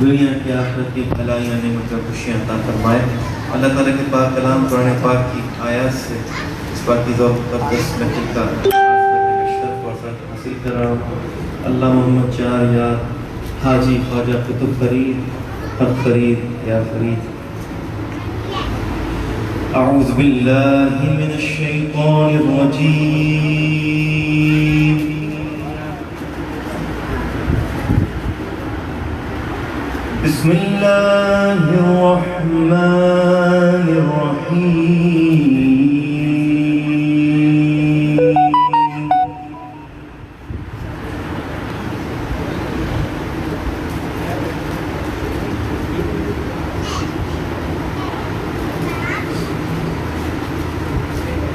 دنیا کی آخرت کی بھلائیاں نعمتیں خوشیاں عطا فرمائے۔ اللہ تعالیٰ کے پاک کلام قرآن پاک کی آیات سے اس پاکیزہ و مقدس محفل کا آغاز کرنے کا شرف اور سعادت حاصل کر رہا ہوں۔ اللہ محمد چار یار حاجی خواجہ قطب فرید حق فرید یا فرید۔ اعوذ باللہ من الشیطان الرجیم۔ بسم اللہ الرحمن الرحیم۔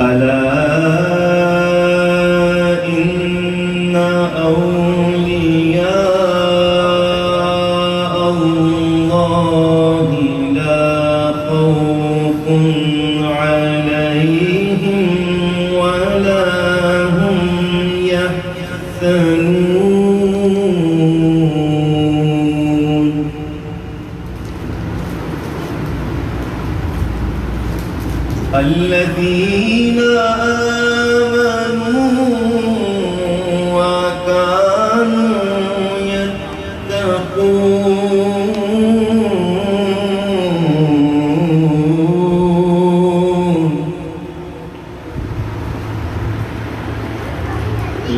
الا ان اولیاء اللہ لا خوف علیہم ولا هم يحزنون۔ الذين آمنوا وكانوا يتقون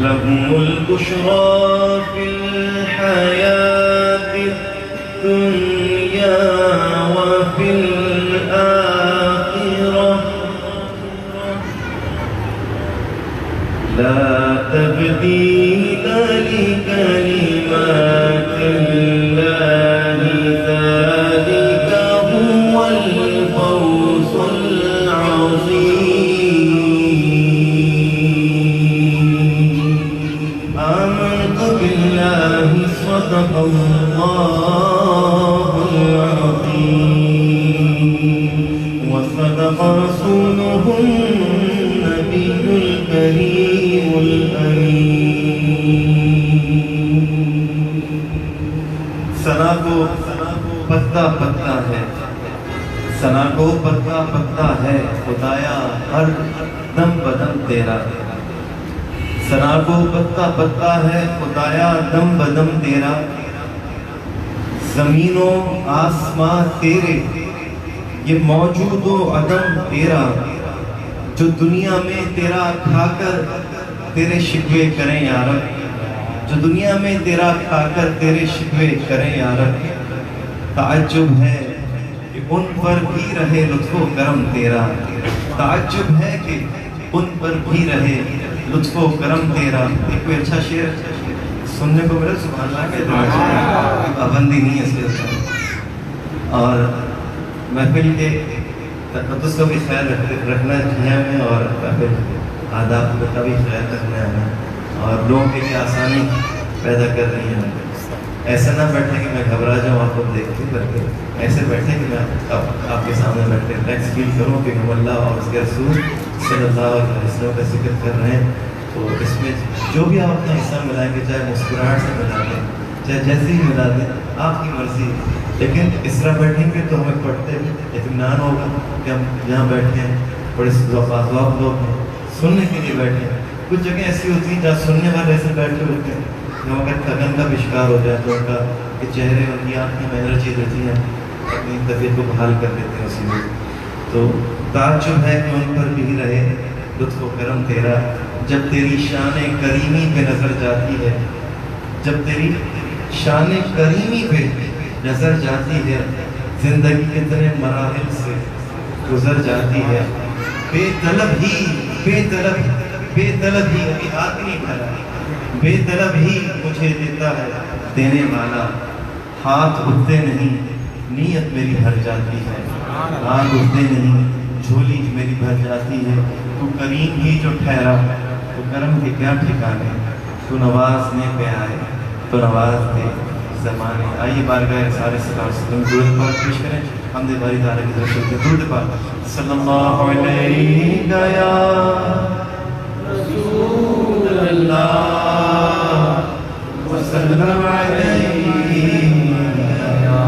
لهم البشرى في الحياة الدنيا وفي الآخرة لا تبديل لكلمات الله ذلك هو الفوز العظيم۔ آمنت بالله صدق الله العظيم وصدق رسوله النبي الكريم ثنا کو پتا پتا ہے، ثنا کو پتا پتا ہے خدایا ہر دم بدم تیرا۔ ثنا کو پتا پتا ہے خدایا دم بدم تیرا۔ زمین و آسمان تیرے، یہ موجود و عدم تیرا۔ جو دنیا میں تیرا کھا کر تیرے شکوے کریں یا رب، جو دنیا میں تیرا کھا کر تیرے شکوے کریں یا رب، تعجب ہے کہ ان پر بھی رہے لطف و کرم تیرا۔ تعجب ہے کہ ان پر بھی رہے لطف و کرم تیرا۔ ایک کوئی اچھا شعر سننے کو ملے سبحان اللہ کے پابندی نہیں ہے اس کے ساتھ، اور محفل کے تقدس کا بھی خیال رکھنا ہے ہمیں، اور محفل آداب کا بھی خیال رکھنا ہے ہمیں، اور لوگوں کے لیے آسانی پیدا کر رہی ہے۔ ایسا نہ بیٹھے کہ میں گھبرا جاؤں آپ کو دیکھ کے، بلکہ ایسے بیٹھے کہ میں آپ کے سامنے بیٹھے ریلیکس فیل کروں کہ ہم اللہ اور اس کے رسول صلی اللہ علیہ وسلم کا ذکر کر رہے ہیں۔ تو اس میں جو بھی آپ اپنا حصہ ملائیں گے، چاہے مسکراہٹ سے ملا دیں، چاہے جیسے ہی ملا دیں، آپ کی مرضی، لیکن اس طرح بیٹھیں گے تو ہمیں پڑھتے اطمینان ہوگا کہ ہم یہاں بیٹھے ہیں، بڑے ذوق لوگ ہیں، سننے کے لیے بیٹھے ہیں۔ کچھ جگہ ایسی ہوتی ہیں جہاں سننے والے ایسے بیٹھے ہوتے ہیں کہ اگر تھکن کا بھی شکار ہو جائے تو ان کا کہ چہرے ان کی آنکھیں میں انرجی دیتی ہیں، اپنی طبیعت کو بحال کر دیتے ہیں اسی میں۔ تو تعجب ہے کہ ان پر بھی رہے لطف و کرم تیرا۔ جب تیری شان کریمی پہ نظر جاتی ہے، جب تیری شان کریمی پہ نظر جاتی ہے، زندگی کتنے مراحل سے گزر جاتی ہے۔ بے طلب ہی ابھی ہاتھ نہیں پھیلا، بے طلب ہی مجھے دیتا ہے دینے والا۔ ہاتھ اٹھتے نہیں نیت میری بھر جاتی ہے، ہاتھ اٹھتے نہیں جھولی میری بھر جاتی ہے۔ تو کریم ہی جو ٹھہرا تو کرم کے کیا ٹھکانے، تو نوازنے پہ آئے تو نواز دے زمانے۔ آئیے بارگاہ رسالہ صلی اللہ علیہ وسلم درود پاک پیش کریں، حمد باری تعالیٰ کی طرف سے درود پاک صلی اللہ علیہ یا رسول اللہ وسلم علیہ یا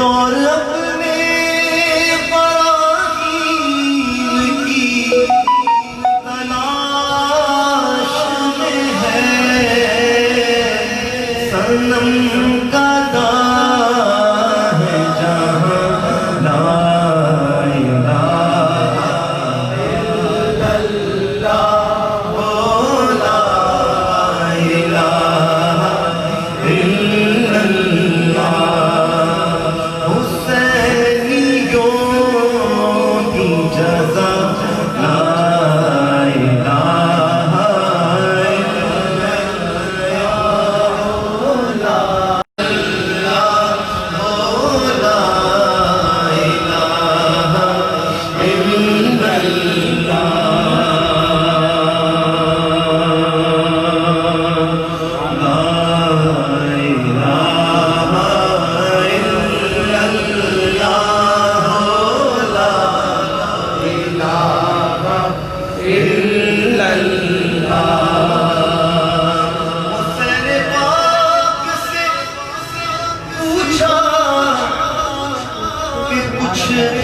اور اپنے براہیم کی تلاش میں ہے صنم کا داں ہے جہاں لا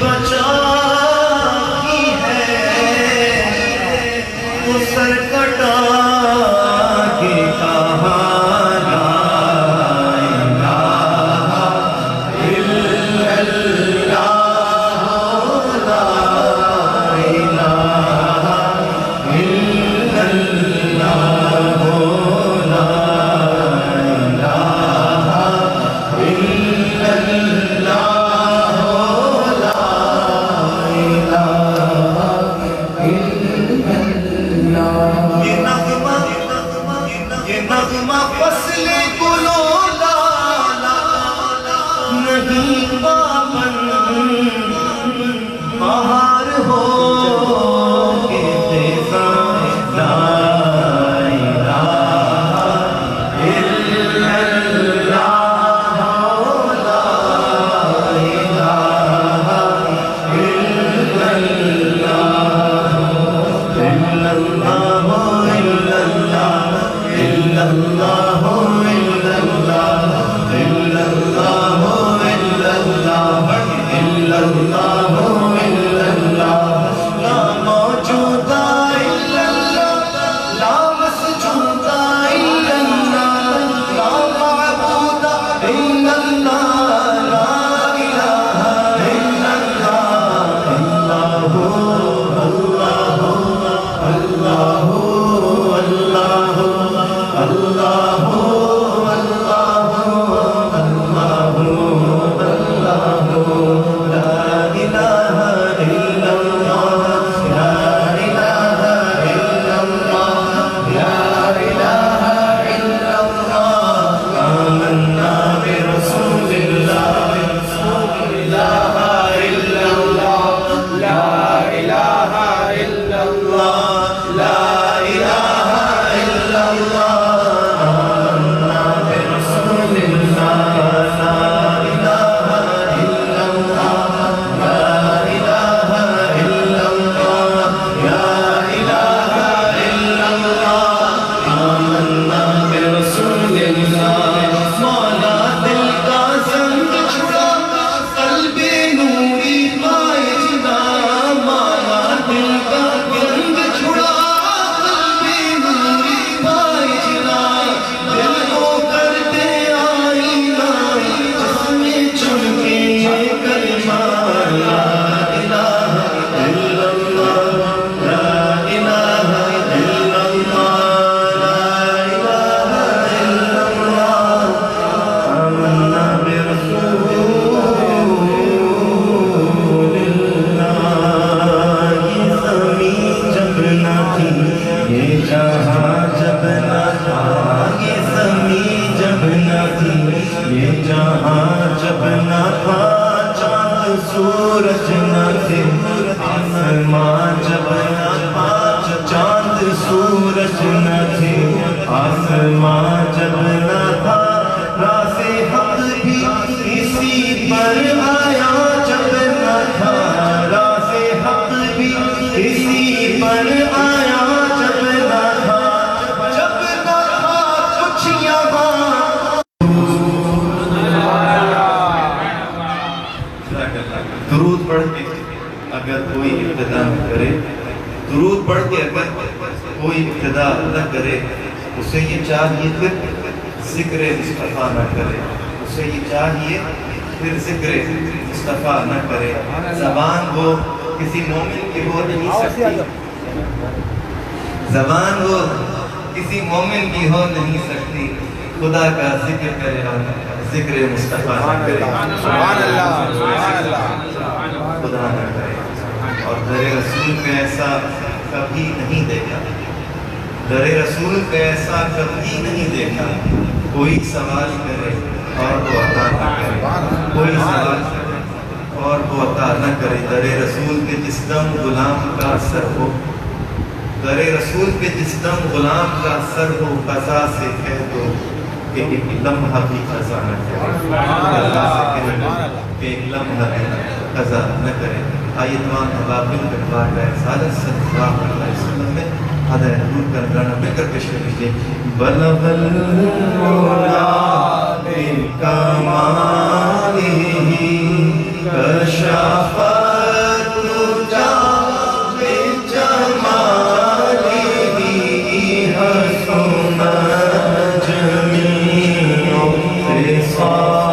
بچا کی ہے وہ سر کٹا کے کہا لا الہ الا اللہ لا الہ الا اللہ لا الہ الا اللہ نغمہ فصل گلو لالا نہیں پابند بہار ہو کے خزاں لا الہ الا اللہ لا الہ الا اللہ الا اللہ الا اللہ إلا الله إلا الله إلا الله إلا الله إلا الله إلا الله لا موجود إلا الله لا مسجود إلا الله لا معبود إلا الله لا إله إلا الله الله الله الله اللہ اللہ اللہ اللہ لا الہ الا اللہ لا الہ الا اللہ لا الہ الا اللہ آمنا برسول اللہ لا الہ الا اللہ لا الہ الا اللہ لا الہ الا اللہ جب نہ تھا چاند سورج نہ تھے آسمان جب نہ تھا چاند سورج نہ تھے آسمان جب نہ تھا راز حق بھی اسی پر آیا جب نہ تھا راز حق بھی اسی پر آیا جب نہ تھا کچھ یہاں پڑھ کے اگر کوئی ابتدا نہ کرے، درود پڑھ کے اگر کوئی ابتدا نہ کرے، اسے یہ چاہیے پھر ذکر مصطفیٰ نہ کرے، اسے یہ چاہیے پھر ذکر مصطفیٰ نہ کرے۔ زبان وہ کسی مومن کی ہو نہیں سکتی، زبان وہ کسی مومن کی ہو نہیں سکتی، خدا کا ذکر کرے اور ذکر مصطفیٰ نہ کرے، سبحان اللہ سبحان اللہ خدا نہ کرے۔ اور در رسول کا ایسا کبھی نہیں دیکھا، در رسول کا ایسا کبھی نہیں دیکھا، کوئی سوال کرے اور وہ عطا نہ کرے، کوئی سوال کرے اور وہ عطا نہ کرے۔ در رسول کے جس دم غلام کا سر ہو، در رسول کے جس دم غلام کا سر ہو، قضا سے کہہ دو کہ ایک لمحہ بھی قضا نہ کرے، قضا سے کہہ دو کہ ایک لمحہ بھی قضا نہ کرے۔ آئیے تمام حبابل کے بارگاہ رسالت صلی اللہ علیہ وسلم میں ہدایت دور کر گانا میں کر پیش کر لیجیے۔ بلغ العلا بکمالہ کشف الدجی بجمالہ حسن جمیع خصالہ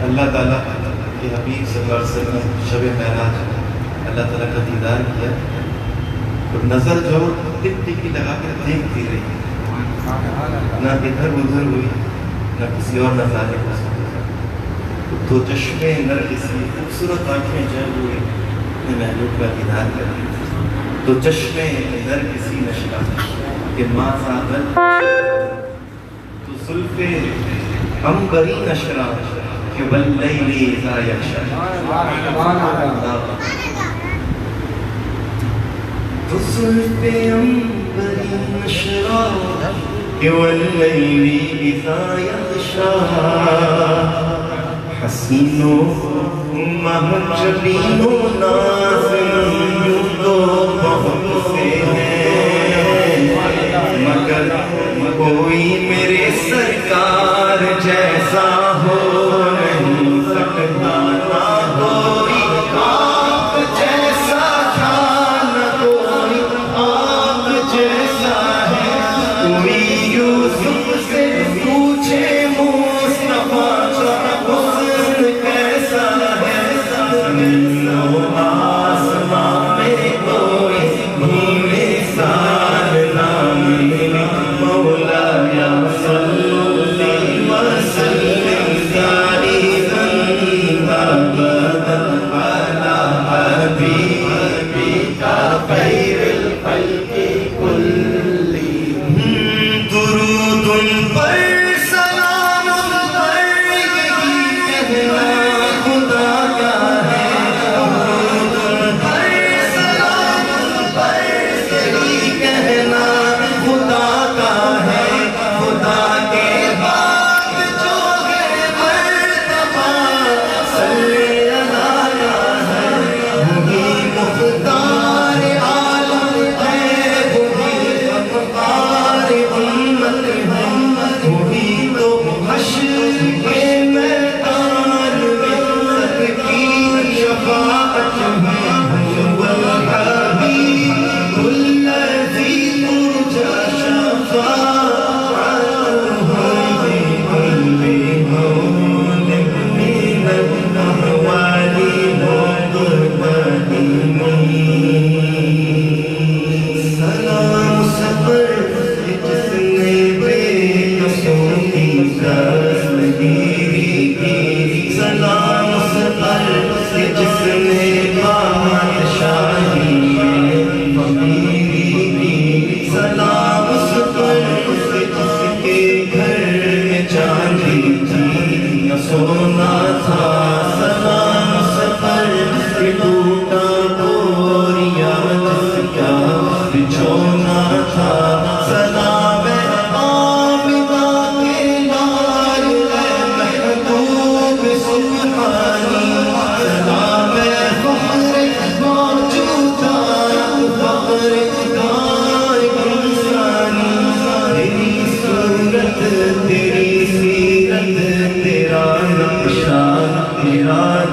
اللہ تعالیٰ کے حبیب صلی اللہ علیہ وسلم شب معراج اللہ تعالیٰ کا دیدار کیا تو نظر جو ٹک ٹکی لگا کر دیکھتی رہی، نہ ادھر ادھر ہوئی نہ کسی اور نظارے کو سمجھا، تو چشمے نرگس کی خوبصورت آنکھیں جب ہوئی نے محبوب کا دیدار کر لیا، تو چشمے نرگسی نشا کہ ماں ساغل تو زلفے عنبری نشرا کہ واللیل اذا یغشا، تو زلفے عنبری نشرا کہ واللیل اذا یغشا، حسینوں محجبینوں نازنوں یوں تو بہت سے ہیں، مگر کوئی میرے سرکار جیسا ہو نہیں سکتا، نہ کوئی آپ جیسا تھا نہ کوئی آپ جیسا ہے، کوئی یوسف سے پوچھے مصطفیٰ کا حسن کیسا ہے، زمین و آسمان میں کوئی بھی مثال نہ ملی، مولا یا صلی وسلم داری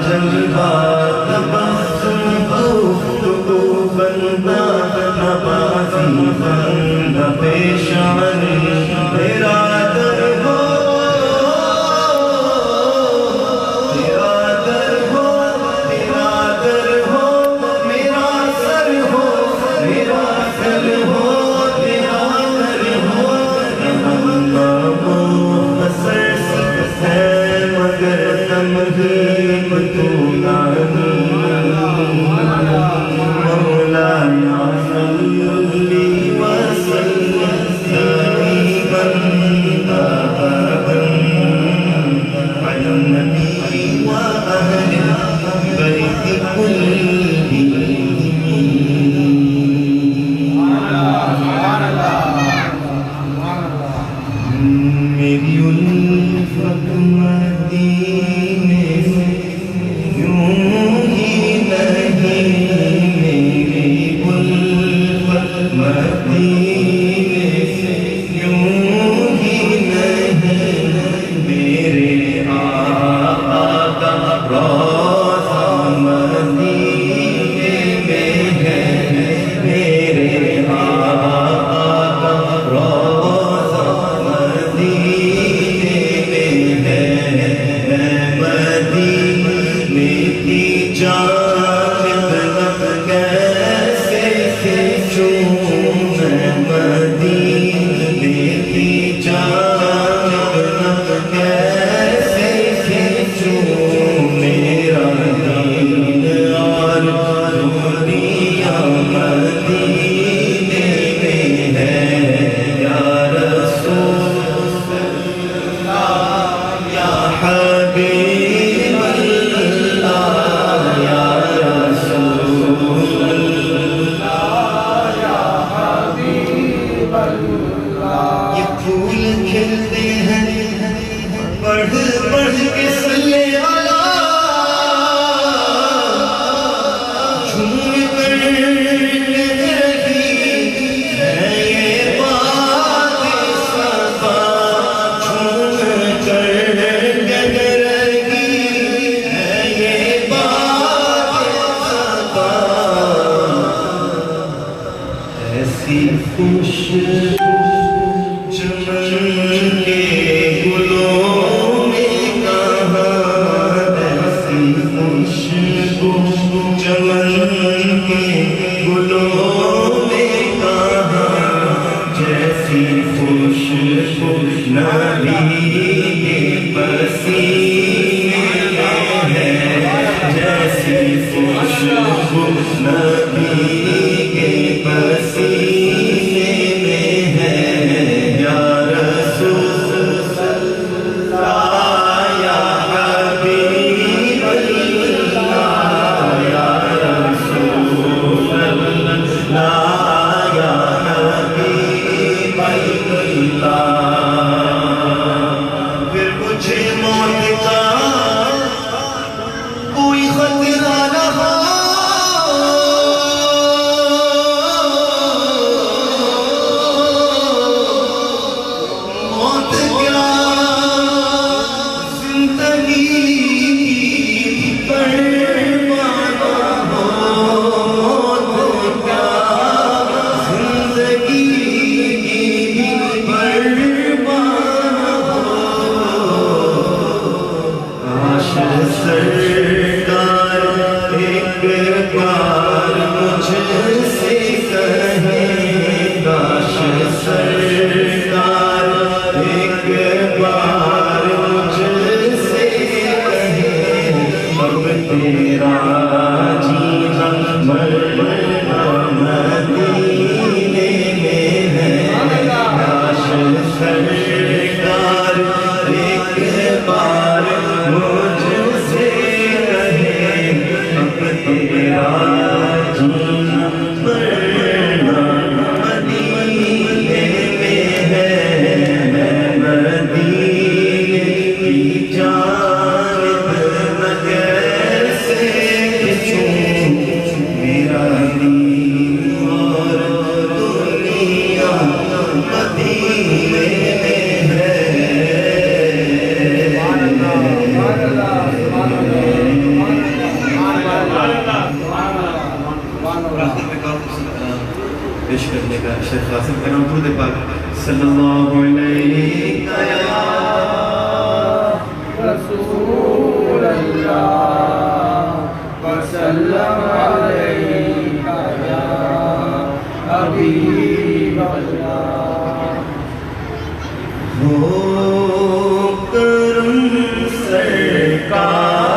جلوہ تبسم گفتگو بندہ نوازی بندہ پیشان تیرا در ہو تیرا در ہو تیرا در ہو میرا سر ہو میرا سر ہو تیرا در ہو مگر تمہیم تو مولایا صلی وسلم دائما ابدا علی النبی واہل البیت کلہم میری الفت مدینے سے یوں ہی نہیں میری الفت مدینے سے یوں ہی نہیں میرے آقا کا روضہ مدینے میں ہے میرے آقا کا روضہ مدینے میں ہے مدینے کی جانب کیسے کھینچوں میں مدینے کی جانب کیسے کھینچوں میرا دین اور دنیا مدینے میں ہے یا رسول یا حبیب اللہ یا رسول اللہ یا حبیب اللہ یہ پھول کھلتے ہیں بڑھ بڑھ کے صلی اللہ جھوم کر رہی ہے یہ بات صفا جھوم کر رہی ہے یہ بات صفا ایسی خوشبو چمن کے گلوں میں کہاں ایسی خوشبو چمن کے گلوں میں کہاں جیسی خوشبو نبی کے پسینے میں ہے جیسی خوشبو نبی کے پسینے میں ہے یا رسول اللہ یا حبیب اللہ یا رسول اللہ یا حبیب اللہ پھر مجھے موت کا کوئی خطرہ نہ ہو موت کیا زندگی پروانہ ہو موت کیا زندگی پروانہ ہو کاش سرکار ایک بار مجھ سے کہیں کاش سرکار ایک بار مجھ سے کہیں اب تیرا جینا مرنا مدینے میں ہے کاش سرکار ایک بار مجھ سے کہیں اب تیرا جینا مرنا مدینے میں ہے میں مدینے کی جانب کیسے اور آخر میں کہا پیش کرنے کا شیخ قاسم کا نام درود پاک صلی اللہ علیہ رسول اللہ وسلم علیک یا حبیب اللہ ہو کرم سرکار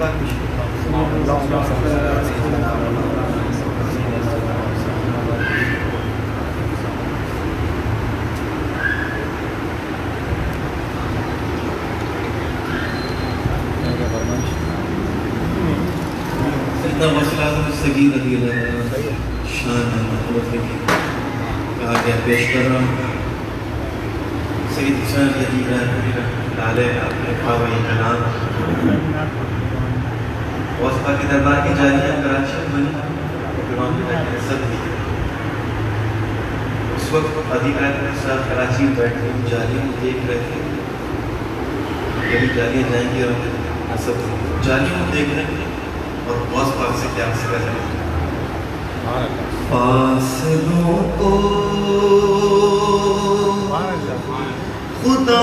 اتنا مسئلہ صغیر رضی اللہ عنہ شان ہے محبت کی کہا گیا پیش کر رہا ہوں سید حسین رضی اللہ علیہ آپ نے کہا وہی کلام واسطہ کے دربار کی جاریہ کراچی بنی امام کی سب دی اس وقت ادھیکار کے ساتھ کراچی بیٹھے جاریہ کو دیکھ رہے تھے کبھی جاریہ جائیں گے اور سب جاریہ کو دیکھ رہے تھے اور بہت پاک سے کیا سے کر رہے فاصلوں کو خدا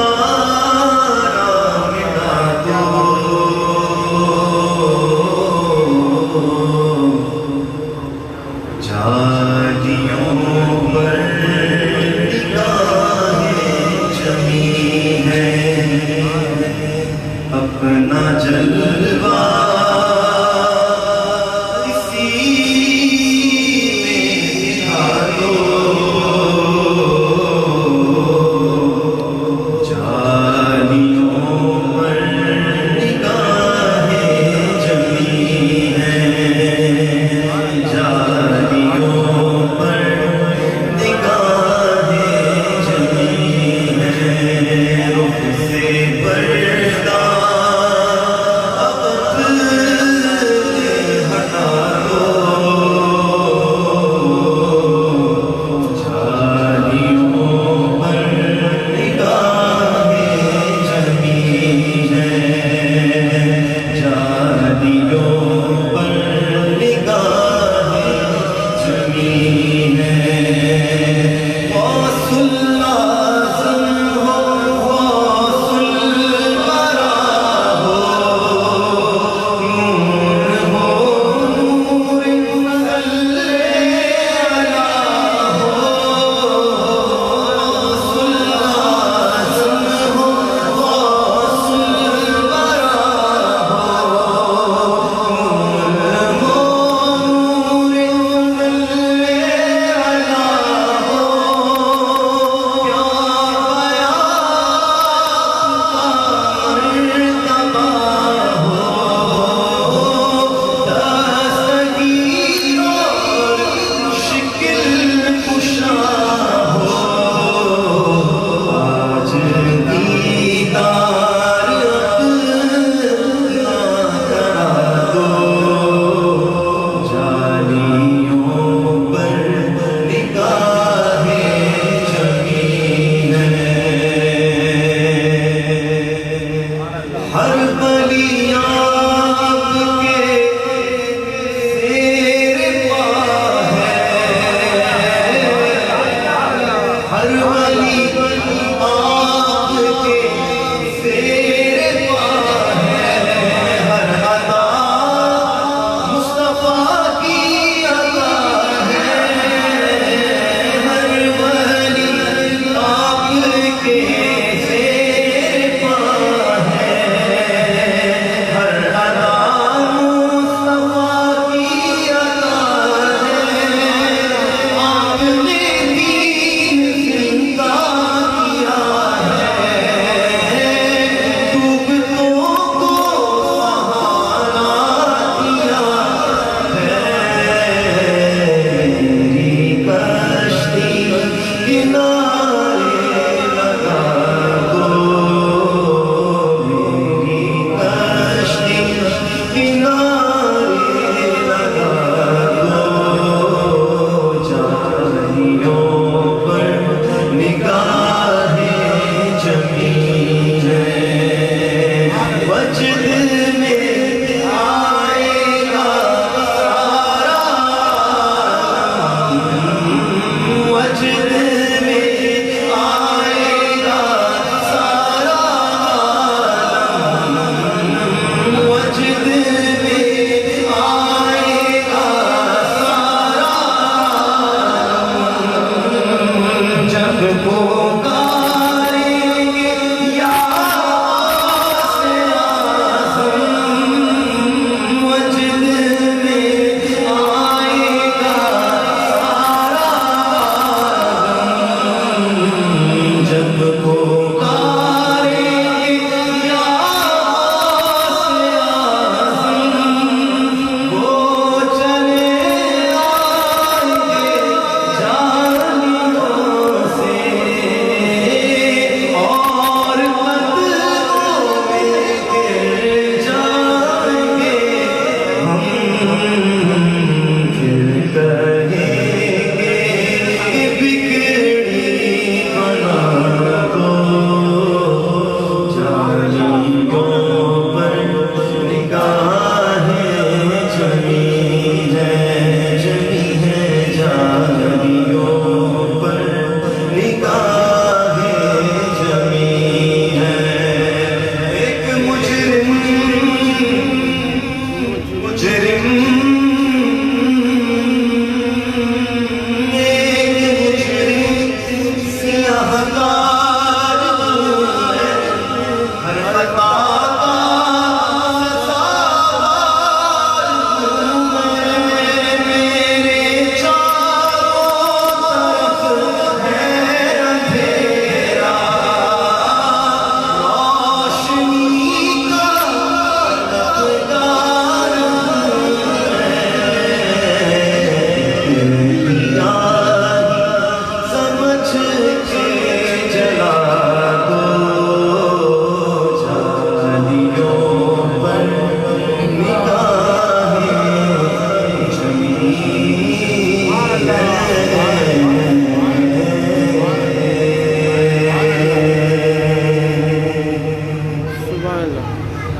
را ملا دو جالیوں پر نگاہیں جمی ہیں اپنا جلوہ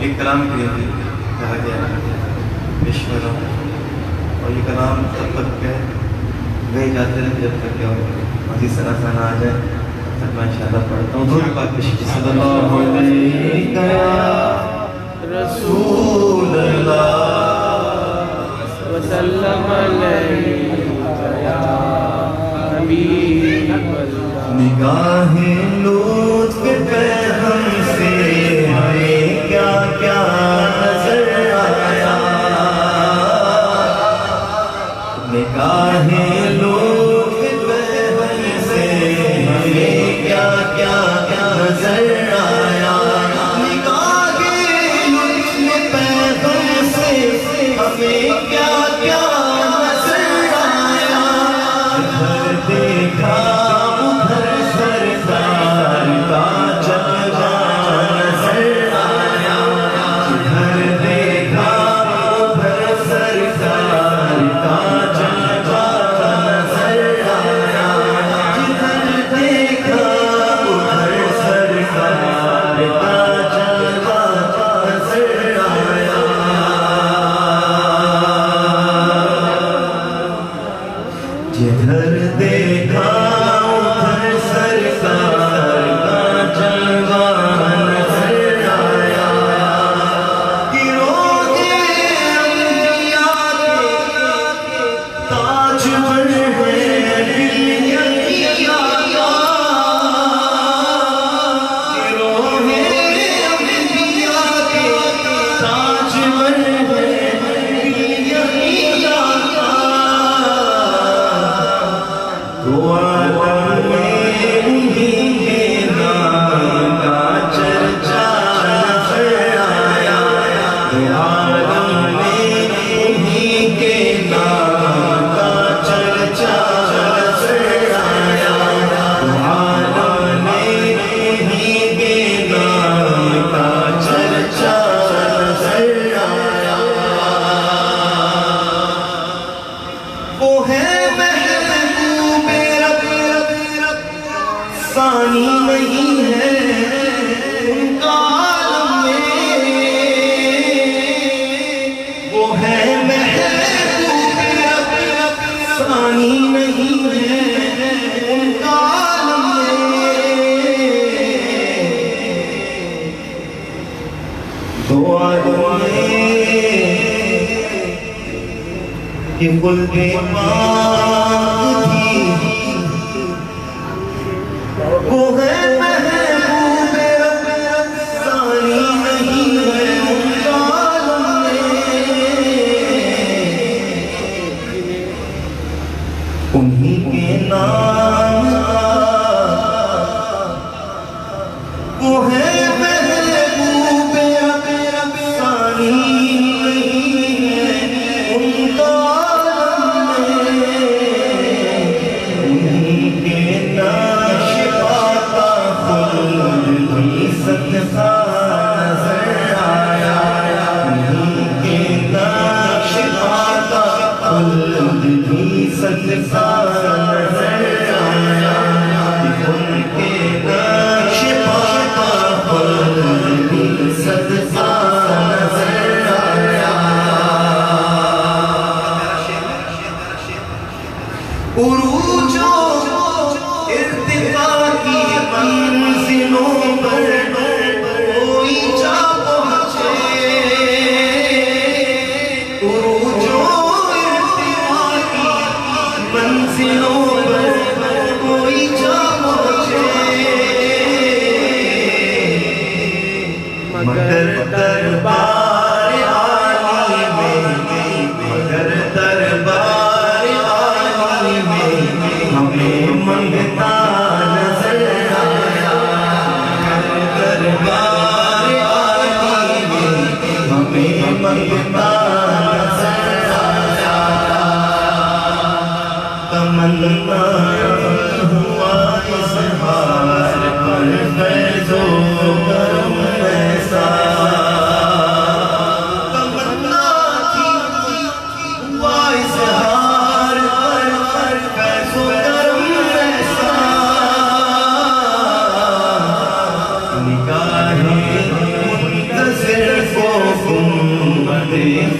ایک کلام کے لیے کہا گیا ایشورم، اور یہ کلام تب تک گئے جاتے رہتے جب تک کہ عزیز سناسان آ جائے، تب میں انشاءاللہ پڑھتا ہوں. درود پاک پیش کیجیے. صلی اللہ علیہ رسول اللہ وسلم علیک یا حبیب اللہ. نگاہ لطف پہ ہم سے ہمیں کیا کیا نظر آیا، نگاہ لطف پہ ہم سے ہمیں کیا کیا نظر آیا، نگاہ لطف پہ ہم سے ہمیں کیا کیا نظر آیا. گھر دیکھا جدھر دیکھا ادھر سرکار کا جلوہ نظر آیا، گروہ انبیاء کے تاجور ہیں گروہ انبیاء کے تاجور ثانی نہیں ہے ان کا عالم میں، وہ ہے محبوب رب، ثانی نہیں ہے ان کا عالم میں. دو عالم کہ خلد پاک تھی، وہ ہے محبوب رب، ثانی نہیں ہے ان کا عالم میں. انہی کے نام وہ ہے محبوب رب، ثانی نہیں ہے ان کا عالم میں. انہی کے نام صدقہ نظر آیا، انہی کے نقش پاتا خلد بھی صدقہ نظر آیا، ان کے نقش پاتا خلد بھی صدقہ نظر آیا. عروج و ارتقاء کی منزلوں پر کوئی جا پہنچے، عروج و ارتقاء کی منزلوں پر کوئی جا پہنچے، مگر دربار عالی میں، مگر دربار عالی میں ہمیں منگتا نظر آیا. دربار عالی میں ہمیں منگتا نظر آیا. تمنا ہوا اظہار پر فیض و کرم ایسا، تمنا تھی ہوا اظہار پر فیض و کرم ایسا. نگاہ منتظر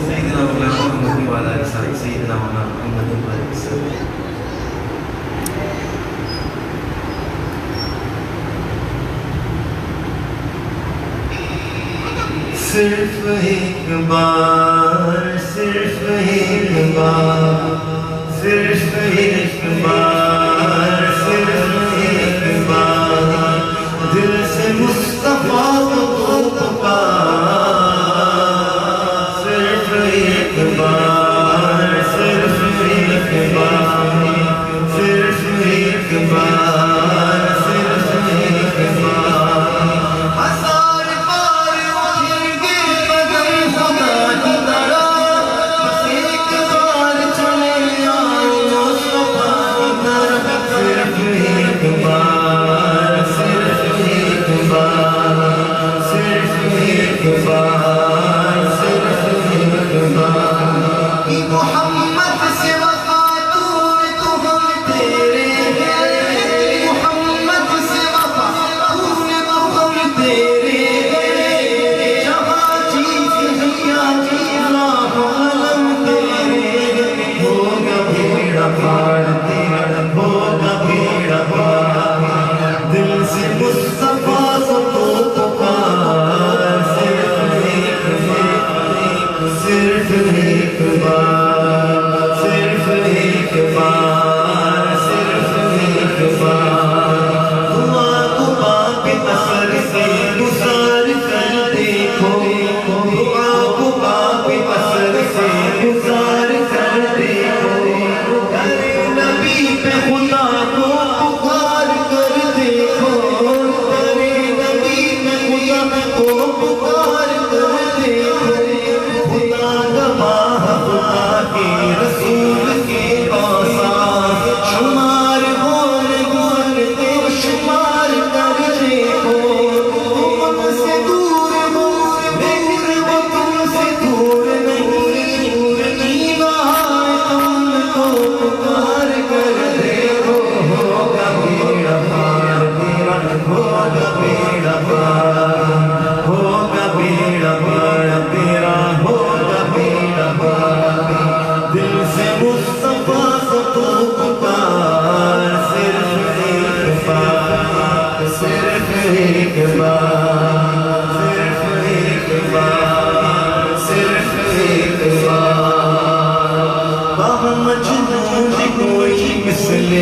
سيدنا مولانا محمد وعلى آله سيدنا مولانا محمد وعلى آله وسلم. صرف ایک بار، صرف ایک بار، صرف ایک بار، صرف ایک بار دل سے مصطفیٰ کو پکار. صرف ایک بار، صرف ایک بار، صرف ایک بار، صرف ایک بار. ہزار بار اٹھیں گے قدم خدا کی طرح، بس ایک بار چلے آئے مصطفیٰ کی طرح.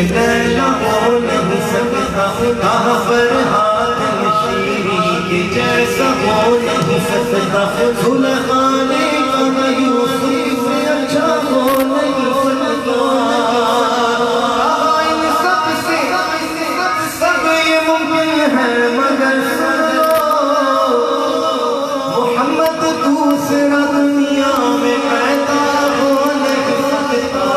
لیلا ہو نہیں سکتا، کہاں پر ہاتھ شیری کے جیسا ہو نہیں سکتا، زلیخا کا یوسف سے اچھا ہو نہیں سکتا، ان سب سے سب یہ ممکن ہے مگر محمد دوسرا دنیا میں پیدا ہو نہیں سکتا،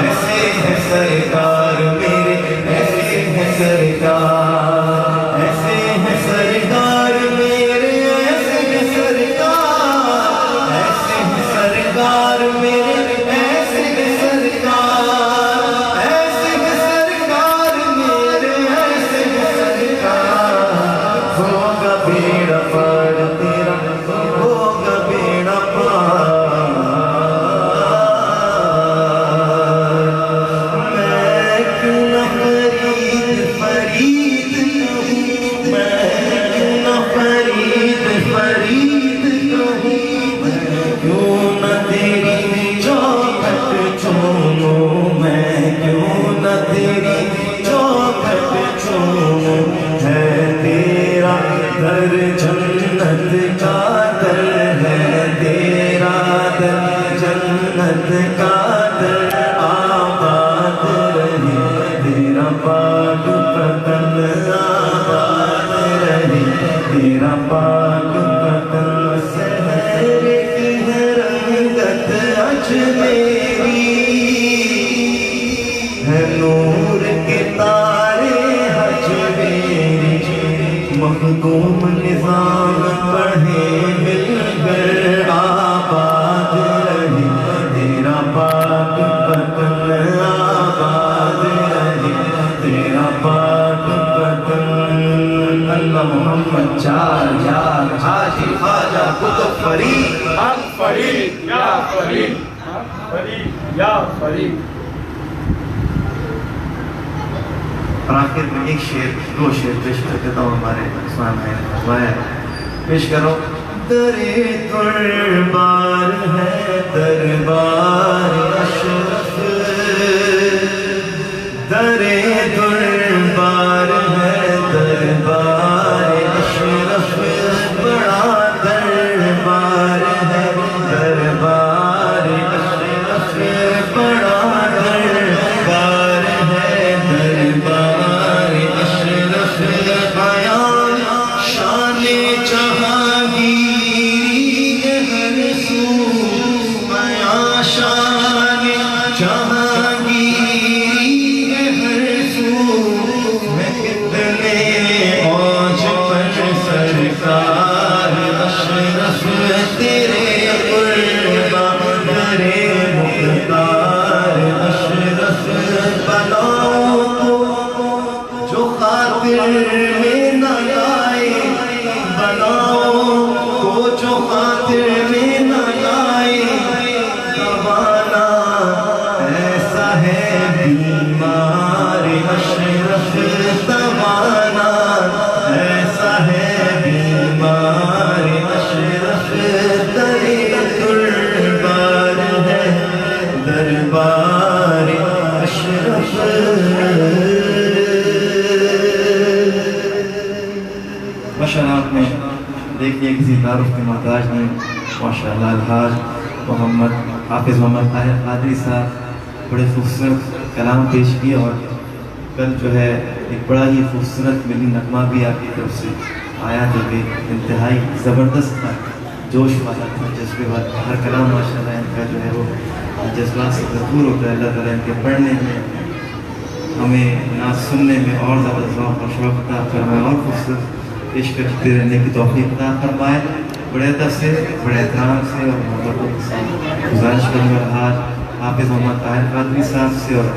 ایسے ہے سرکار میرے، ایسے ہے سرکار، ایسے ہے سرکار میرے، ایسے ہے سرکار، ایسے ہے سرکار میرے، ایسے ہے سرکار، ایسے ہے سرکار میرے، ایسے ہے سرکار، ہوگا بیڑا پار تیرا، ہوگا بیڑا پار، میں کیوں نہ فرید فرید کہوں، میں کیوں نہ فرید فرید کہوں، میں کیوں نہ تیری چوکھٹ چوموں، میں کیوں نہ تیری چوکھٹ چوموں، ہے تیرا در جنت کا در ہے، تیرا در جنت کا در آباد رہے، تیرا پاک پتن آباد رہے، تیرا پاک پتن سحر کی ہے رنگت اجمیری، ہے نور کے تارے اجمیری، مخدوم نظام پڑھے مل کر آباد رہے، تیرا پاک پتن آباد رہے، تیرا پاک پتن، اللہ محمد چار یار حاجی خواجہ قطب فرید، حق فرید یا فرید، حق فرید یا فرید۔ اور آخر میں ایک شعر، دو شعر پیش کر دیتا ہوں ہمارے عثمان بھائی نے فرمایا، پیش کرو۔ درِ دربار ہے دربار اشرف، درِ دربار ہے دربار اشرف، بڑا دربار ہے دربار اشرف، بڑا دربار ہے دربار اشرف، بیان شان جہانگیری ہے ہر سو، بیان شان جہانگیری ہے ہر سو، میں کتنے اوج پر سرکار اشرف، تیرے قربان درِ مختار اشرف، بناؤ تو جو خاطر میں نہ لائے، بناؤ تو جو خاطر میں نہ لائے، زمانہ ایسا ہے بیمار اشرف، زمانہ ایسا ہے بیمار اشرف، درِ دربار ہے دربار اشرف۔ ماشاءاللہ آپ نے دیکھ لیا کسی تعارف کے محتاج نہیں، ماشاءاللہ الحاج محمد حافظ محمد طاہر قادری صاحب بڑے خوبصورت کلام پیش کیے، اور کل جو ہے ایک بڑا ہی خوبصورت ملی نغمہ بھی آپ کی طرف سے آیا جو کہ انتہائی زبردست تھا، جوش والا تھا، جذبے والا، ہر کلام ماشاءاللہ ان کا جو ہے وہ جذبات سے بھرپور ہوتا ہے۔ اللہ تعالیٰ ان کے پڑھنے میں، ہمیں نعت سننے میں اور زیادہ ذوق اور شوق عطا فرمائے، اور خوبصورت پیش کرتے رہنے کی توفیق عطا فرمائے۔ بڑے ادب سے، بڑے احترام سے اور محبت کے ساتھ گزارش کروں گا حافظ محمد طاہر قادری صاحب سے اور